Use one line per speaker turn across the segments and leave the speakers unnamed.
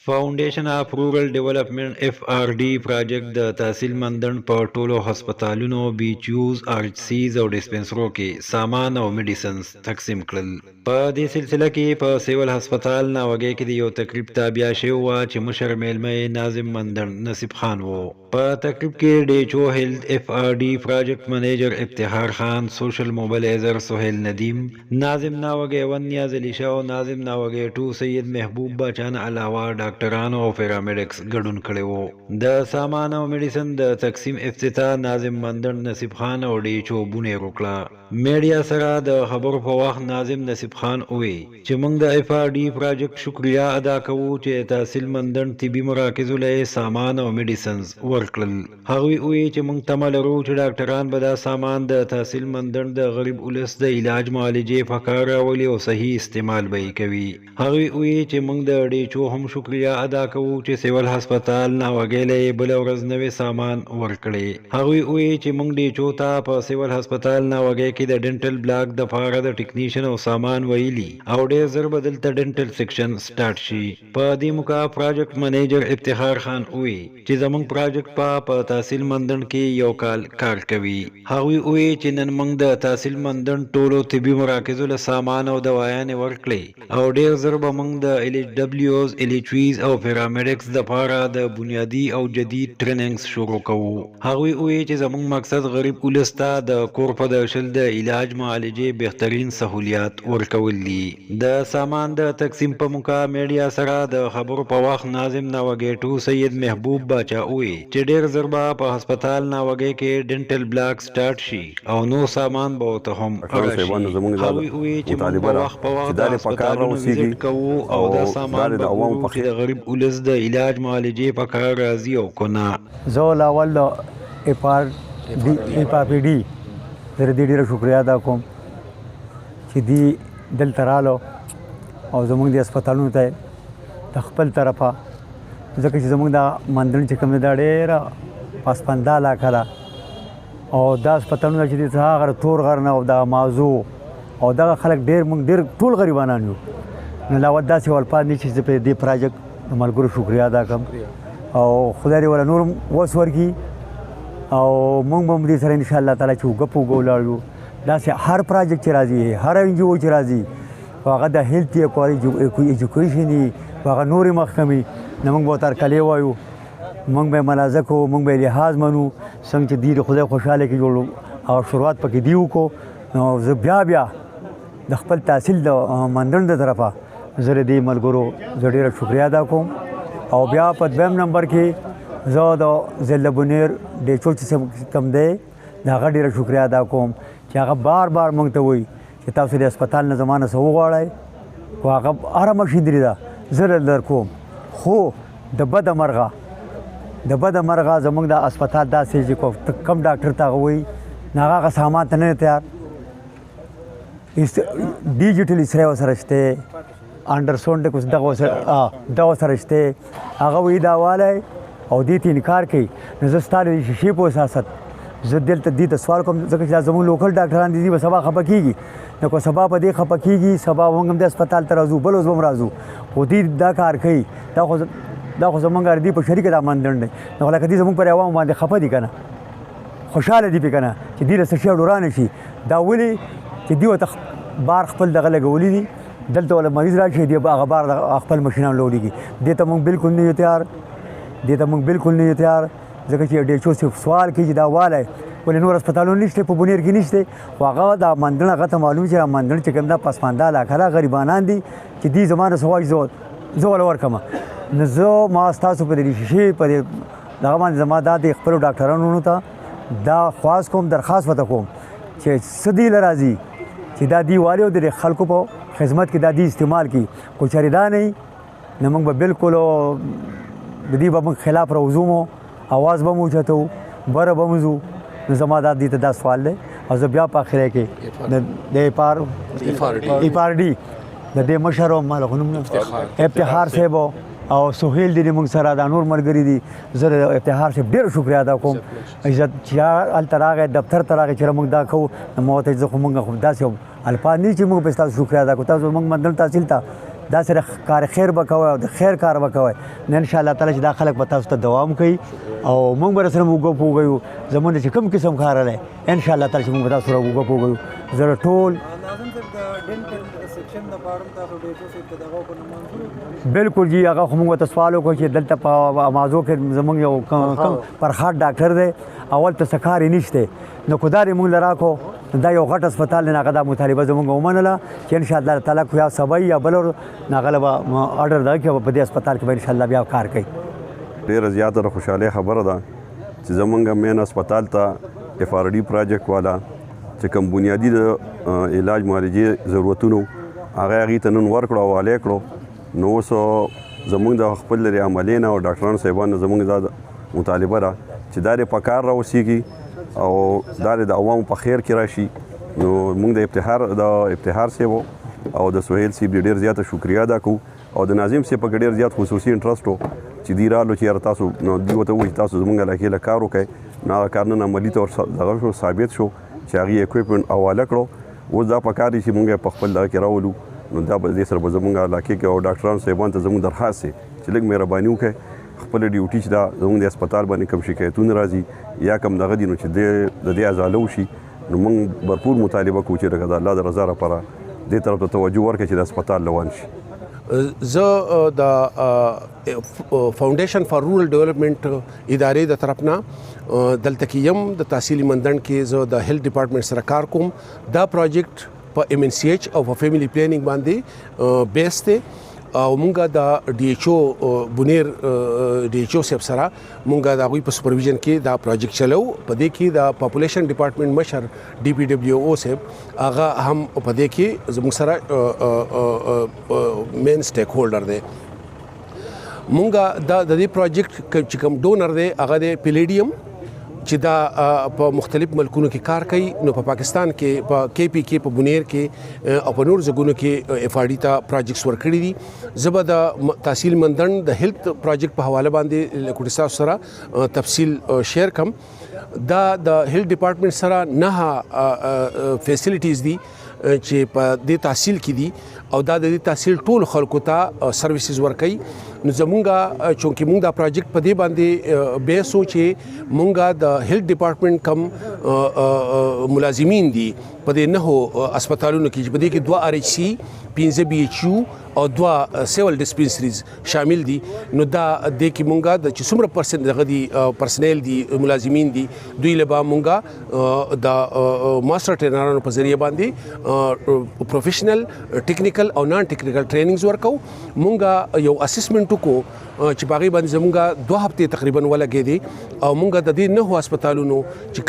فاونډیشن اف رورل ډیولپمنٹ FRD پراجیکټ د تحصیل مندن په ټولو هسپتالونو BHUs RHCs او ډسپنسرو کې سامان او میډیسنز تقسیم کړل. په دې سلسله کې په سیول هسپتال ناوګي کې د یو تقریب تابع شوی و چې مشر میلمه ناظم مندن نصیب خان وو. په تقریب کې DHO هیلث FRD پراجیکټ منیجر افتخار خان، سوشل موبلایزر سہیل ندیم، ناظم ناوګي 1 نیاز علی شاه او ناظم ناوګي 2 سید محبوب بچان علاوه ډاکټرانو او پیرامیډکس ګډون کړي وو. د سامان او میډیسن د تقسیم افتتاح ناظم مندن نصیب خان او DHO بونه وکړه. میډیا سره د خبرو په وخت ناظم نصیب خان وی چې موږ د FRD پراجیکټ شکریا ادا کوو چې تحصیل مندن طبي مراکزو له سامان او میډیسنز ورکړل. هغه وی چې موږ تمه لرو چې ډاکټران به دا سامان د تحصیل مندن د غریب ولس د علاج معالجې په کار راولي او صحیح استعمال به کوي. هغه وی چې موږ د DHO هم شکریا ادا کوو چې سیول هسپتال ناوګیلې بل ورځ نوې سامان ورکړي. هغه وی چې موږ DHO ته په سیول هسپتال ناوګي کې د ډنټل بلاک د فاره د ټیکنیشن او سامان ویلي او ډیر زر بدل ته ډنټل سیکشن سٹارټ شي. په دې موقع پراجیکټ منیجر افتخار خان وی چې زموږ پراجیکټ په تحصیل مندن کې یو کال کار کوي. هغه وی چې نن موږ د تحصیل مندن ټولو طبي مراکزو له سامان او دوايانې ورکړي او ډیر زر به موږ د LHWs LHVs او پیرامیډکس د فاره د بنیادی او جدید ټریننګز شروع کوو. هغه وی چې زموږ مقصد غریب ولس ته د کور په دشل د علاج معالجې بهترین سہولیات ورکول دي. د سامان د تقسیم په موقع میډیا سره د خبرو په وخت ناظم ناوګي 2 سید محبوب بچا وی چې ډیر زر به په هسپتال ناوګي کې ډنټل بلاک سٹارټ شي او نو سامان به ته هم راشي. هغه وی چې موږ په وخت د هسپتالونو وزټ کوو او دا سامان د عوام په د غریب ولس د علاج معالجې په کار راځي او کنه
زول اول FRD زه دې ډېره شکریا ادا کوم چې دی دلته رالو او زموږ د هسپتالونو ته د خپل طرفه ځکه چې زموږ د مندن چې کوم دی دا ډېره پسپنده علاقه ده او دا هسپتالونه چې دي څه هغه تور غر نه او دغه مازو او دغه خلک ډېر موږ ډېر ټول غریبانان یو. نو لا داسې یو الفاظ نه چې زه په دې پراجیکټ د ملګرو شکریا ادا کړم او خدای دې وله نور وس ورکړي او موږ به هم دې سره انشاءالله تعالی چې وګپ وګو ولاړو. داسې هر پراجیکټ چې راځي هر NGO چې راځي هغه د هیلث ایجوکیشن وي هغه نورې محکمې نه موږ به ورته هرکلی وایو، موږ به یې ملازه کوو، موږ به یې لحاظ منو څنګه چې دوی د خدای خوشحاله کې جوړو او شروعات پکې دی وکړو. نو زه بیا د خپل تحصیل د مندن د طرفه زه د دې ملګرو زه ډېره شکریا ادا کوم او بیا په دویم نمبر کې زه د ضلع بونیر DHO چې کم دی د هغه ډېره شکریا ادا کوم چې هغه بار موږ ته وایي چې تاسو د هسپتال نه زما نه څه وغواړئ خو هغه هره مشینري ده زه در کوم. خو د بده مرغه زموږ د هسپتال داسې چې کم ډاکټر ته هغه وایي نه هغه سامان ته نه تیار ډیجیټل اسرای ورسره شته انډرسونډ کوس دغه سره شته هغه وایي دا والی او دې ته انکار کوي. نو زه ستا د شیشې په اساست زه دلته دې ته سوال کوم ځکه چې دا زموږ لوکل ډاکټران دي به سبا خفه کېږي نو که سبا په دې خفه کېږي سبا موږ هم د هسپتال ته راځو بل ورځ به هم راځو خو دوی دا کار کوي دا خو زموږ دې په شریکه دا مندن دی. نو لکه دې زموږ پر عوامو باندې خفه دي که نه خوشحاله دي پې که نه چې دې له څه شی ډورانه شي. دا ولې چې دوی ورته بار خپل دغه لګولي دي دلته ولا مریض راشي دی هغه بار خپل ماشینان لوړېږي دې ته موږ بالکل نه یو تیار ځکه چې DHO صرف سوال کوي چې دا والی ولې نور هسپتالونه نشته په بونیر کې نشته خو هغه دا مندن هغه ته معلوم چې دا مندن چې کوم دا پسمانده علاقه ده غریبانان دي چې دوی زما نه څه وایي زه وله ورکړم. نو زه ما ستاسو په دې شیشې په دې دغه باندې زما دا د خپلو ډاکټرانو ته دا خواست کوم درخواست ورته کوم چې څه دوی له راځي چې دا دوی والي او د خلکو په خدمت کې دا دوی استعمال کړي خو چېرې دا نه وي نو موږ به بالکل د دې به موږ خلاف راوځو مو اواز به مو اوچتو بره به مو ځو. نو زما دا دې ته دا سوال دی او زه بیا په اخره کې د FRD د دې مشر او مالغ نوم افتخار صاحب او سہیل دې موږ سره دا نور ملګري دي زه د افتخار صاحب ډېره شکریا ادا کوم عزت چې هلته راغی دفتر ته راغی چې موږ دا کوو نو ما ورته زه خو موږ خو داسې الفاظ نه چې موږ به ستاسو شکریا ادا کوو تاسو موږ مندل تحصیل ته دا سره کار خیر به کوئ او د خیر کار به کوئ نو انشاءالله تعالی چې دا خلک به تاسو ته دوام کوي او موږ به سره وګپ وګیو زمونږ چې کوم قسم کار دی انشاءالله تعالی چې موږ به تاسو سره وګپ وګیو زه ټول بالکل جی هغه خو موږ ته سوال وکړو چې دلته په امازو کې زموږ یو فرخات ډاکټر دی اول ته څه کار یې نشته نو خدای موږ له راکړو دا یو غټ هسپتال دی هغه دا مطالبه زموږ ومنله چې انشاءالله تعالی خو یا سبا یا بل هغه به اډر دی چې په دې هسپتال کې به انشاءالله بیا کار کوي
ډېره زیاته خوشحالي خبره ده چې زموږ مین هسپتال ته اف آر ډي پروجیکټ والا چې کوم بنیادي د علاج معالجې ضرورتونو هغه هغې ته نن ورکړو او حواله کړو نو اوس زموږ د خپل لرې عملې نه او ډاکټرانو صاحبانو زموږ دا مطالبه ده چې دا دې په کار راوسیږي او دا د عوامو په خیر کې راشي نو موږ د ابتهار صاحب او د سهیل صاحب ډېر زیاته شکریا ادا کوو او د ناظم صاحب په ډېر زیات خصوصي انټرسټ و چې دوی رالو چې یاره تاسو نو دوی ورته ووایي تاسو زموږ علاقې له کار وکړئ نو هغه کار نن عملي طور دغه شو ثابت شو چې هغې اکوپمنټ حواله کړو اوس دا په کار دی چې موږ یې په خپل دغه کې راولو نو دا به دې سره به زموږ علاقې کې او ډاکټرانو صاحبانو ته زموږ درخواست دی چې لږ مهرباني وکړئ خپل ډیوټي چې دا زموږ د هسپتال باندې کوم شکایتونه راځي یا کوم دغه دي نو چې د دې ازاله وشي نو موږ भरपूर مطالبه کوو چې د الله د رضا لپاره دې طرف ته توجه ورکړي چې د هسپتال روان شي
زه د فاونډیشن فار رورل ډیولپمنٹ ادارې د طرفنا دلته کې يم د تحصیلي مندند کې زه د هیلث ډپارټمنټ سره کار کوم دا پروجیکټ په MNCH او په فیملی پلانینګ باندې بیس دی او مونږه د ډي ایچ او بونیر ډي ایچ او سب سره مونږه د غوي په سپرویژن کې دا پروجیکټ چلو په دې کې د پاپولیشن ډپارټمنټ مشر DPWO سب هغه هم په دې کې زموږ سره مین سټیک هولډر دی مونږه د دې پروجیکټ چې کوم ډونر دی هغه د پیلیډیم چې دا په مختلف ملکونو کې کار کوي نو په پاکستان کې په KP کې په بونیر کې او په نور ځګونو کې FRD ته پروجیکټس ورکړي دي زبر د تحصیل مندند د هیلث پروجیکټ په حواله باندې کوټسا سره تفصیل شیر کم دا د هیلث ډپارټمنټ سره نه فیسیلیټیز دي چې په دې تحصیل کې دي او دا د تحصیل ټول خلکو ته سرویسز ورکړي نو زمونږه چونکې مونږ دا پروجیکټ په دې باندې به سوچې مونږه د هیلث ډپارټمنټ کم ملازمین دي په دې نه هسپتالونو کې په دې کې 2 RHC 15 BHU او 2 سیول ډسپنسریز شامل دي نو دا د کې مونږه د چې څومره پرسنټ دغه دي پرسنل دي ملازمین دي دوی له با مونږه د ماستر ټرینرانو په ذریعہ باندې پروفیشنل ټیکنیکل او نان ټیکنیکل ټریننګز ورکو مونږه یو اسسمنټ کو چې باغی باندې زمونږه 2 هفته تقریبا ولګې دي او مونږه د دې نه هسپتالونو چې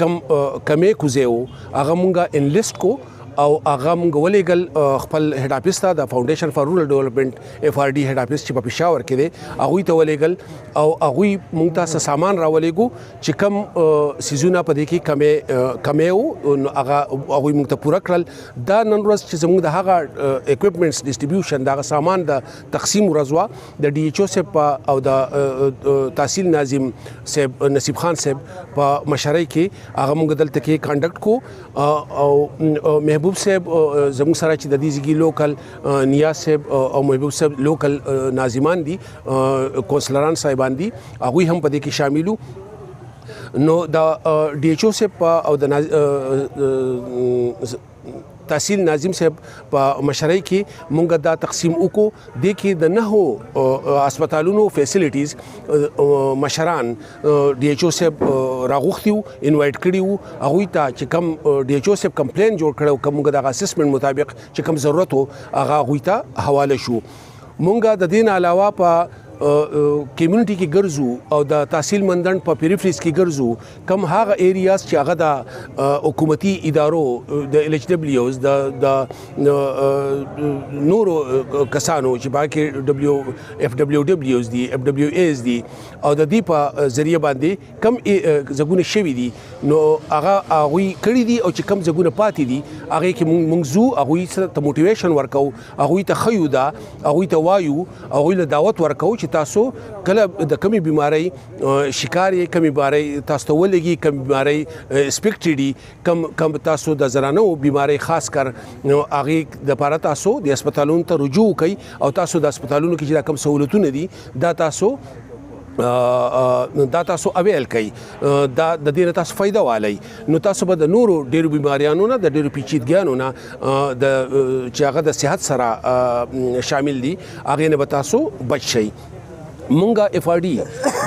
کمې کوزیو هغه مونږه انلیست کو او هغه مونږ ولېګل خپل هډ افیس ته د فاونډیشن فار رورل ډیولپمنٹ FRD هډ افیس چې په پېښور کې دی هغه ته ولېګل او هغه مونږ ته سامان راولېګو چې کم سيزونه په دې کې کمې او هغه مونږ ته پوره کړل دا نن ورځ چې زموږ د هغه اکوپمنټس ډیسټریبیوشن دا سامان د تقسیم ورځوا د DHO سپ او د تحصیل ناظم صاحب نصیب خان صاحب په مشرۍ کې هغه مونږ دلته کې کانډکټ کو او محبوب صاحب زموږ سره چې د دې ځګي لوکل نیاز صاحب او محبوب صاحب لوکل ناظمان دي کونسلران صاحبان دي هغه هم په دې کې شاملو نو د DHO صاحب او د تحصیل ناظم صاحب په مشرۍ کې مونږ دا تقسیم وکړو د کې د نهو هسپتالونو فیسیلیټیز مشران DHO صاحب راغوښتیو انوایټ کړیو هغه ته چې کم DHO صاحب کمپلین جوړ کړو کوم د اسسمنټ مطابق چې کم ضرورت وو هغه ته حواله شو مونږ د دین علاوه په کمیونټي کې ګرځو او د تحصیل مندند په پیریفریز کې ګرځو کم هغه ایریاز چې هغه د حکومتي ادارو د LHWs د نورو کسانو چې باقي FWWs دي FWAs دي او د دې په ذریعہ باندې کم زګونه شوي دي نو هغه کړي دي او چې کم زګونه پاتې دي هغه کې موږ زو هغه ته موټیویشن ورکو هغه ته خیو دا هغه ته وایو هغه له دعوت ورکو چې چې تاسو کله د کمی بیماری شکار یې کمی بیماری تاسو ته ولګي کمی بیماری سپیکټډي کم تاسو د زرانو بیماری خاص کر هغه د لپاره تاسو د هسپتالونو ته رجوع کوي او تاسو د هسپتالونو کې چې کوم سہولتونه دي دا تاسو اویل کوي دا د دې تاسو فائدہ والی نو تاسو به د نورو ډیرو بیماریانو نه د ډیرو پیچیدګیانو نه د چې هغه د صحت سره شامل دي هغه نه به تاسو بچ شئ مونږه اف ار ډي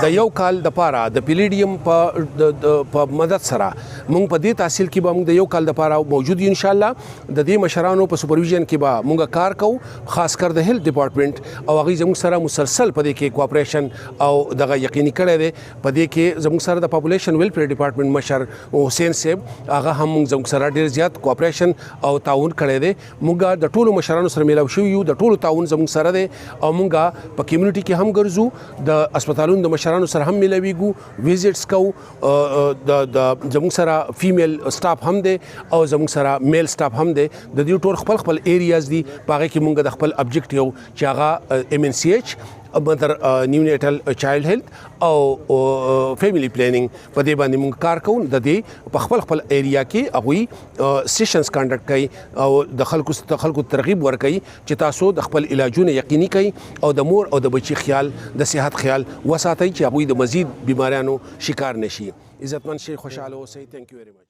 د یو کال د پاره د پیلیډیم په مدد سره مونږ په دې تحصیل کې به مونږ د یو کال د پاره موجود ان شاء الله د دې مشرانو په سپرویژن کې به مونږ کار کوو خاص کر د هیلث ډپارټمنټ او هغه زموږ سره مسلسل په دې کې کوآپریشن او دغه یقیني کړی دی په دې کې زموږ سره د پاپولیشن ویلفیر ډپارټمنټ مشر حسین صاحب هغه هم مونږ زموږ سره ډیر زیات کوآپریشن او تعاون کړی دی مونږ د ټولو مشرانو سره میلاو شو یو د ټولو تعاون زموږ سره دی او مونږ په کمیونټي کې هم ګرځو د هسپتالونو د مشرانو سره هم ملويږو ویزټس کو د زموږ سره فیمیل سټاف هم دی او زموږ سره میل سټاف هم دی د دې ټول خپل ایریاز دي پاره کې مونږ د خپل ابجیکټیو چې هغه MNCH مدر نیونیټل چایلډ هیلث او فیملی پلانینګ په دې باندې موږ کار کوو د دې په خپل ایریا کې هغوی سیشنز کنډکټ کوي او د خلکو ترغیب ورکوي چې تاسو د خپل علاجونه یقیني کوي او د مور او د بچي خیال د صحت خیال وساتئ چې هغوی د مزید بیماریانو شکار نشي عزتمن شي خوشاله اوسئ ثانک یو ویری مچ